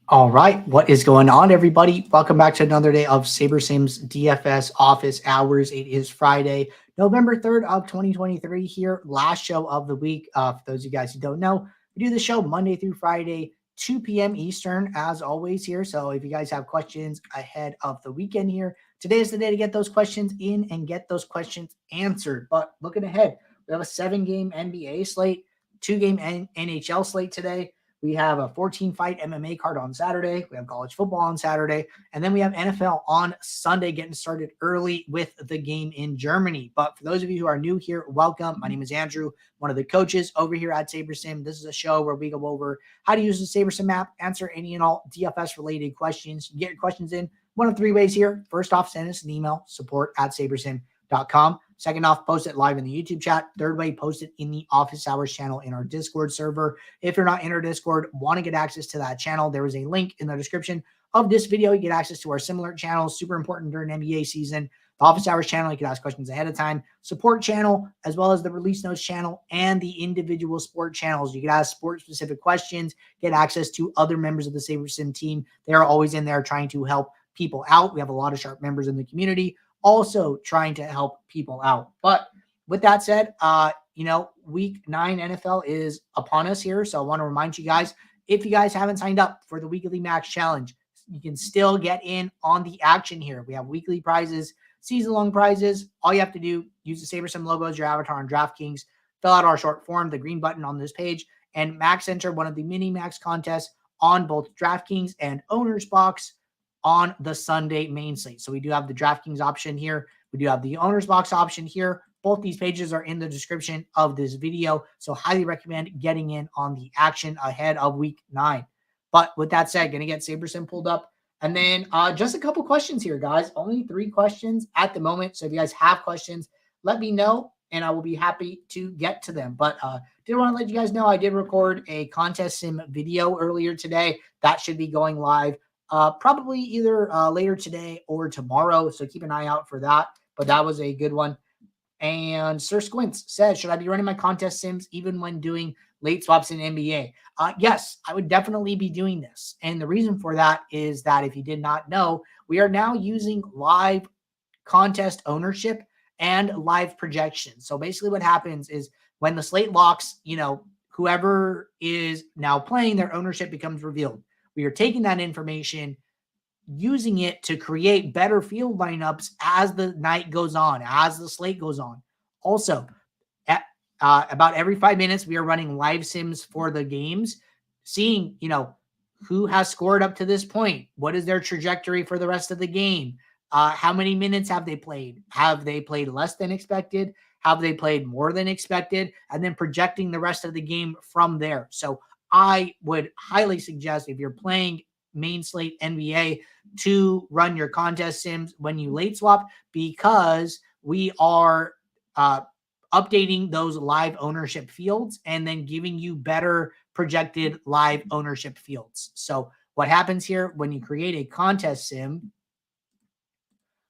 All right, what is going on, everybody? Welcome back to another day of Saber Sims DFS office hours. It is Friday, November 3rd of 2023 here, last show of the week. For those of you guys who don't know, we do the show Monday through Friday, 2 p.m. Eastern, as always here. So if you guys have questions ahead of the weekend here, today is the day to get those questions in and get those questions answered. But looking ahead, we have a 7-game NBA slate, 2-game NHL slate today. We have a 14-fight MMA card on Saturday. We have college football on Saturday. And then we have NFL on Sunday, getting started early with the game in Germany. But for those of you who are new here, welcome. My name is Andrew, one of the coaches over here at SaberSim. This is a show where we go over how to use the SaberSim app, answer any and all DFS-related questions. You get your questions in one of three ways here. First off, send us an email, support@sabersim.com. Second off, post it live in the YouTube chat. Third way, post it in the office hours channel in our Discord server. If you're not in our Discord, want to get access to that channel, there is a link in the description of this video. You get access to our similar channels, super important during NBA season. The office hours channel, you can ask questions ahead of time. Support channel, as well as the release notes channel and the individual sport channels. You can ask sport-specific questions, get access to other members of the SaberSim team. They're always in there trying to help people out. We have a lot of sharp members in the community also trying to help people out. But with that said, week 9 NFL is upon us here. So I want to remind you guys, if you guys haven't signed up for the weekly max challenge, you can still get in on the action here. We have weekly prizes, season-long prizes. All you have to do, use the SaberSim logo as your avatar on DraftKings, fill out our short form, the green button on this page, and max enter one of the mini max contests on both DraftKings and Owner's Box on the Sunday main slate. So we do have the DraftKings option here. We do have the Owner's Box option here. Both these pages are in the description of this video. So highly recommend getting in on the action ahead of week 9. But with that said, going to get SaberSim pulled up. And then just a couple questions here, guys. Only 3 questions at the moment. So if you guys have questions, let me know, and I will be happy to get to them. But did want to let you guys know I did record a contest sim video earlier today. That should be going live probably either later today or tomorrow. So keep an eye out for that. But that was a good one. And Sir Squints says, should I be running my contest sims even when doing late swaps in NBA? Yes, I would definitely be doing this. And the reason for that is that if you did not know, we are now using live contest ownership and live projection. So basically what happens is when the slate locks, whoever is now playing, their ownership becomes revealed. We are taking that information, using it to create better field lineups as the night goes on, as the slate goes on. Also, at about every 5 minutes, we are running live sims for the games, seeing, who has scored up to this point. What is their trajectory for the rest of the game? How many minutes have they played? Have they played less than expected? Have they played more than expected? And then projecting the rest of the game from there. So I would highly suggest, if you're playing main slate NBA, to run your contest sims when you late swap, because we are updating those live ownership fields and then giving you better projected live ownership fields. So what happens here when you create a contest sim,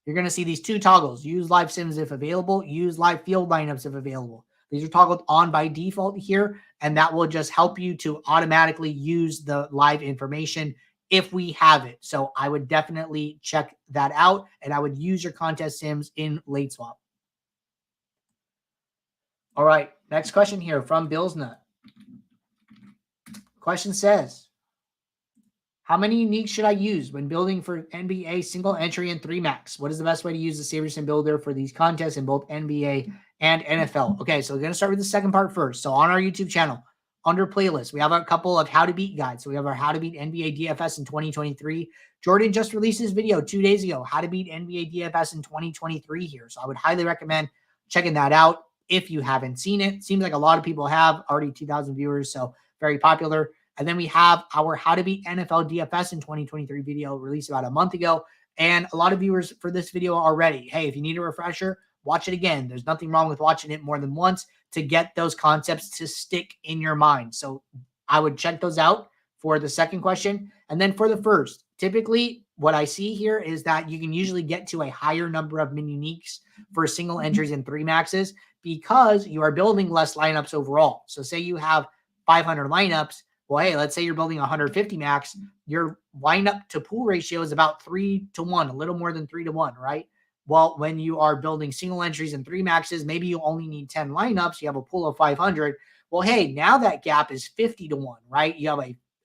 you're going to see these 2 toggles: use live sims if available, use live field lineups if available. These are toggled on by default here, and that will just help you to automatically use the live information if we have it. So I would definitely check that out, and I would use your contest sims in late swap. All right, next question here from Bill's Nut. Question says, how many uniques should I use when building for NBA single entry and 3 max? What is the best way to use the SaberSim builder for these contests in both NBA and NFL? Okay, so we're going to start with the second part first. So on our YouTube channel, under playlist, we have a couple of how to beat guides. So we have our how to beat NBA DFS in 2023. Jordan just released his video 2 days ago, how to beat NBA DFS in 2023 here. So I would highly recommend checking that out if you haven't seen it. Seems like a lot of people have, already 2,000 viewers, so very popular. And then we have our how to beat NFL DFS in 2023 video released about a month ago. And a lot of viewers for this video already. Hey, if you need a refresher, watch it again. There's nothing wrong with watching it more than once to get those concepts to stick in your mind. So I would check those out for the second question. And then for the first, typically what I see here is that you can usually get to a higher number of min uniques for single entries and 3 maxes because you are building less lineups overall. So say you have 500 lineups. Well, hey, let's say you're building 150 max, your lineup to pool ratio is about 3-1, a little more than 3-1, right? Well, when you are building single entries and 3 maxes, maybe you only need 10 lineups. You have a pool of 500. Well, hey, now that gap is 50-1, right? You have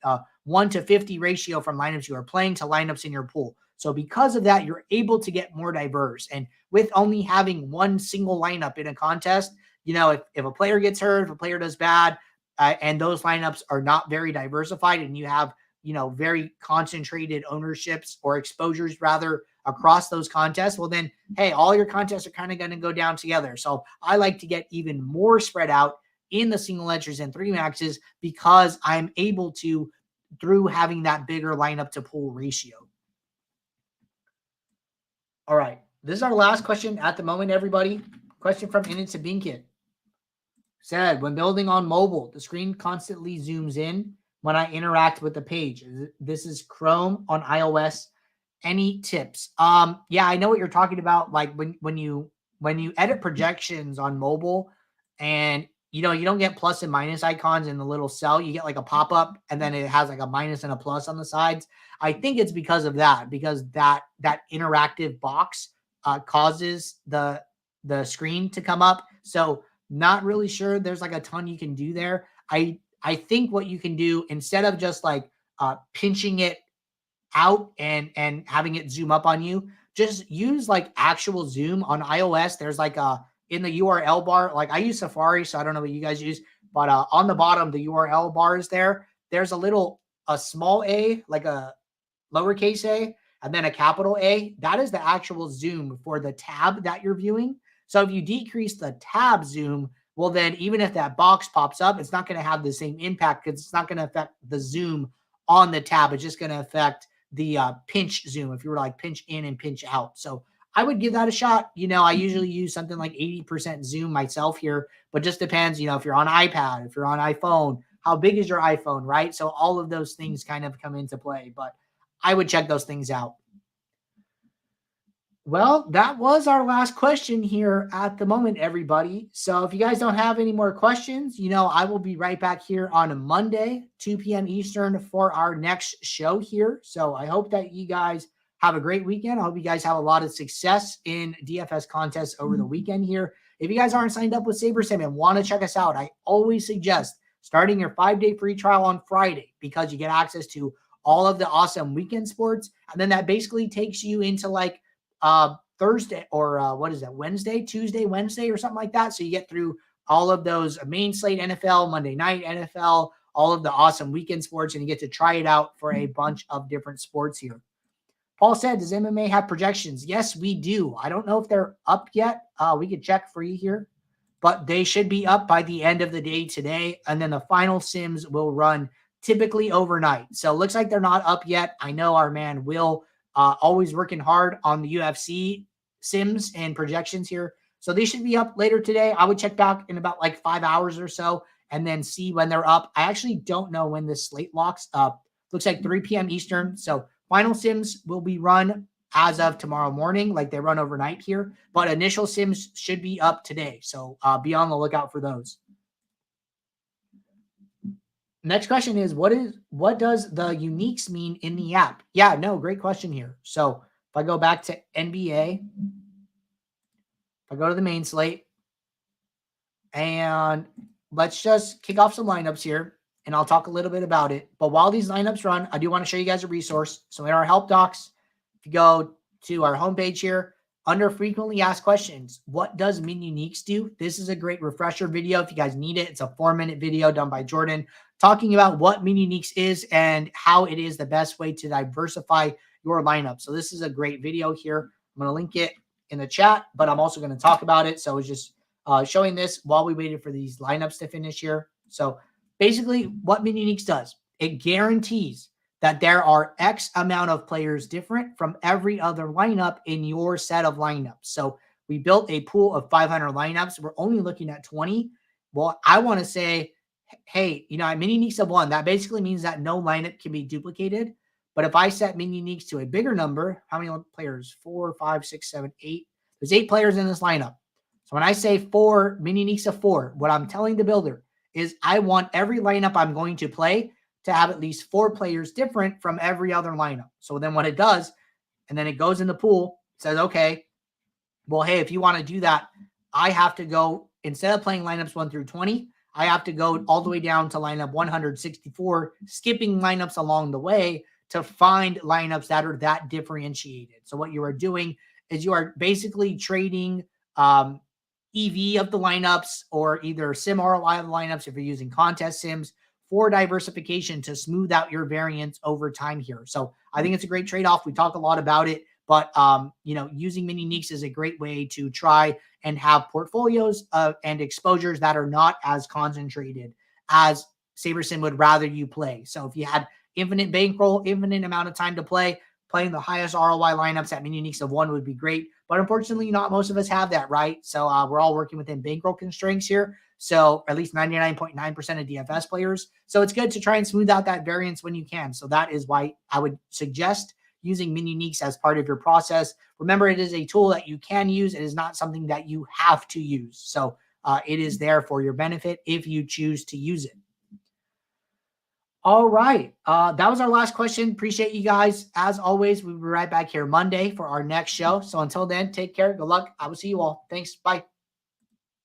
a 1 to 50 ratio from lineups you are playing to lineups in your pool. So because of that, you're able to get more diverse. And with only having one single lineup in a contest, if a player gets hurt, if a player does bad, and those lineups are not very diversified, and you have very concentrated ownerships or exposures rather across those contests, well then, hey, all your contests are kind of going to go down together. So I like to get even more spread out in the single entries and 3 maxes because I'm able to through having that bigger lineup to pool ratio. All right. This is our last question at the moment, everybody. Question from Init Binkit. Said, when building on mobile, the screen constantly zooms in when I interact with the page. This is Chrome on iOS. Any tips? Yeah, I know what you're talking about. Like when you edit projections on mobile, and you don't get plus and minus icons in the little cell. You get like a pop-up, and then it has like a minus and a plus on the sides. I think it's because of that, because that interactive box causes the screen to come up. So not really sure there's like a ton you can do there. I think what you can do, instead of just like pinching it out and having it zoom up on you, just use like actual zoom on iOS. There's like in the URL bar, like I use Safari, so I don't know what you guys use, but on the bottom, the URL bar is there. There's a small a, like a lowercase a, and then a capital A. That is the actual zoom for the tab that you're viewing. So if you decrease the tab zoom, well, then even if that box pops up, it's not going to have the same impact because it's not going to affect the zoom on the tab. It's just going to affect the pinch zoom if you were to like pinch in and pinch out. So I would give that a shot. I usually use something like 80% zoom myself here, but just depends, if you're on iPad, if you're on iPhone, how big is your iPhone, right? So all of those things kind of come into play, but I would check those things out. Well, that was our last question here at the moment, everybody. So if you guys don't have any more questions, I will be right back here on a Monday, 2 p.m. Eastern for our next show here. So I hope that you guys have a great weekend. I hope you guys have a lot of success in DFS contests over the weekend here. If you guys aren't signed up with SaberSim and want to check us out, I always suggest starting your 5-day free trial on Friday because you get access to all of the awesome weekend sports. And then that basically takes you into like Thursday or what is that? Tuesday, Wednesday or something like that. So you get through all of those main slate NFL, Monday night NFL, all of the awesome weekend sports, and you get to try it out for a bunch of different sports here. Paul said, does MMA have projections? Yes, we do. I don't know if they're up yet. We could check for you here, but they should be up by the end of the day today. And then the final sims will run typically overnight. So it looks like they're not up yet. I know our man Will always working hard on the UFC sims and projections here. So they should be up later today. I would check back in about like 5 hours or so and then see when they're up. I actually don't know when this slate locks up. Looks like 3 p.m. Eastern. So final sims will be run as of tomorrow morning, like they run overnight here. But initial sims should be up today. So be on the lookout for those. Next question is, what does the uniques mean in the app? Yeah, no, great question here. So if I go back to NBA, if I go to the main slate, and let's just kick off some lineups here, and I'll talk a little bit about it. But while these lineups run, I do want to show you guys a resource. So in our help docs, if you go to our homepage here, under frequently asked questions, what does min uniques do? This is a great refresher video if you guys need it. It's a 4-minute video done by Jordan talking about what min uniques is and how it is the best way to diversify your lineup. So this is a great video here. I'm going to link it in the chat, but I'm also going to talk about it. So it's just showing this while we waited for these lineups to finish here. So basically what min uniques does, it guarantees that there are X amount of players different from every other lineup in your set of lineups. So we built a pool of 500 lineups. We're only looking at 20. Well, I want to say, hey, min uniques of 1, that basically means that no lineup can be duplicated. But if I set min uniques to a bigger number, how many players? 4, 5, 6, 7, 8. There's 8 players in this lineup. So when I say 4, min uniques of 4, what I'm telling the builder is I want every lineup I'm going to play to have at least 4 players different from every other lineup. So then what it does, and then it goes in the pool, says, okay, well, hey, if you want to do that, I have to go, instead of playing lineups 1 through 20, I have to go all the way down to lineup 164, skipping lineups along the way to find lineups that are that differentiated. So what you are doing is you are basically trading EV of the lineups, or either sim ROI of the lineups if you're using contest sims, for diversification to smooth out your variance over time here. So I think it's a great trade-off. We talk a lot about it, but using mini uniques is a great way to try and have portfolios and exposures that are not as concentrated as SaberSim would rather you play. So if you had infinite bankroll, infinite amount of time to play, playing the highest ROI lineups at mini uniques of 1 would be great. But unfortunately, not most of us have that, right? So we're all working within bankroll constraints here. So at least 99.9% of DFS players. So it's good to try and smooth out that variance when you can. So that is why I would suggest using mini uniques as part of your process. Remember, it is a tool that you can use. It is not something that you have to use. So it is there for your benefit if you choose to use it. All right. That was our last question. Appreciate you guys. As always, we'll be right back here Monday for our next show. So until then, take care. Good luck. I will see you all. Thanks. Bye.